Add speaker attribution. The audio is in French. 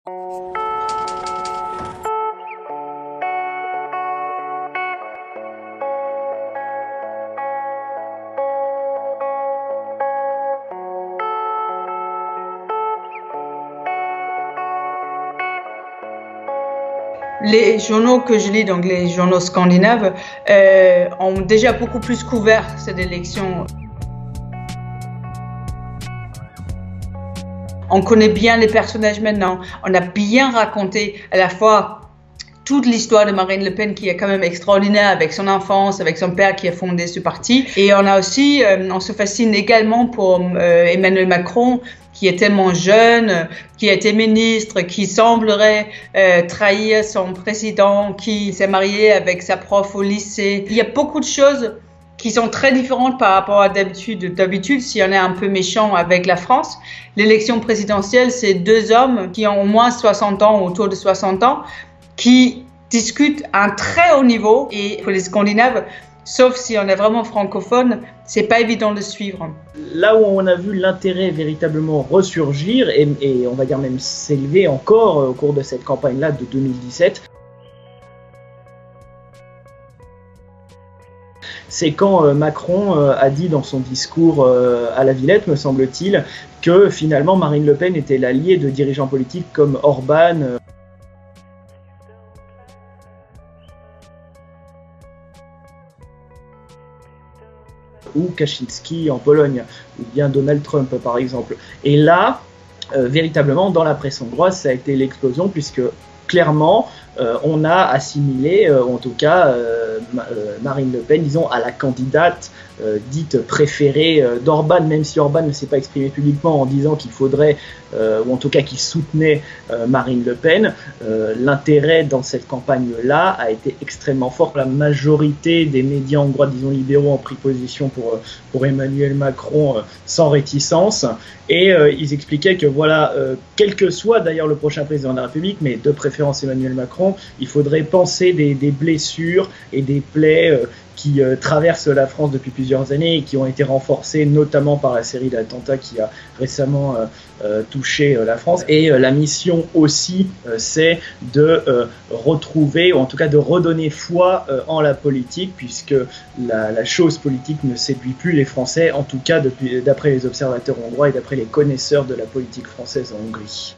Speaker 1: Les journaux que je lis, donc les journaux scandinaves, ont déjà beaucoup plus couvert cette élection. On connaît bien les personnages maintenant. On a bien raconté à la fois toute l'histoire de Marine Le Pen qui est quand même extraordinaire avec son enfance, avec son père qui a fondé ce parti. Et on a aussi, on se fascine également pour Emmanuel Macron qui est tellement jeune, qui a été ministre, qui semblerait trahir son président, qui s'est marié avec sa prof au lycée. Il y a beaucoup de choses qui sont très différentes par rapport à d'habitude. D'habitude, si on est un peu méchant avec la France, l'élection présidentielle, c'est deux hommes qui ont au moins 60 ans, autour de 60 ans, qui discutent à un très haut niveau. Et pour les Scandinaves, sauf si on est vraiment francophone, c'est pas évident de suivre.
Speaker 2: Là où on a vu l'intérêt véritablement ressurgir, et on va dire même s'élever encore au cours de cette campagne-là de 2017, c'est quand Macron a dit dans son discours à la Villette, me semble-t-il, que finalement Marine Le Pen était l'alliée de dirigeants politiques comme Orban, ou Kaczynski en Pologne, ou bien Donald Trump par exemple. Et là, véritablement, dans la presse hongroise, ça a été l'explosion, puisque clairement, on a assimilé, en tout cas, Marine Le Pen, disons, à la candidate dite préférée d'Orban, même si Orban ne s'est pas exprimé publiquement en disant qu'il faudrait, ou en tout cas qu'il soutenait Marine Le Pen. L'intérêt dans cette campagne-là a été extrêmement fort. La majorité des médias hongrois, disons libéraux, ont pris position pour Emmanuel Macron sans réticence, et ils expliquaient que voilà, quel que soit d'ailleurs le prochain président de la République, mais de préférence Emmanuel Macron, il faudrait penser des blessures et des plaies qui traversent la France depuis plusieurs années et qui ont été renforcées notamment par la série d'attentats qui a récemment touché la France. Et la mission aussi, c'est de retrouver, ou en tout cas de redonner foi en la politique, puisque la chose politique ne séduit plus les Français, en tout cas d'après les observateurs hongrois et d'après les connaisseurs de la politique française en Hongrie.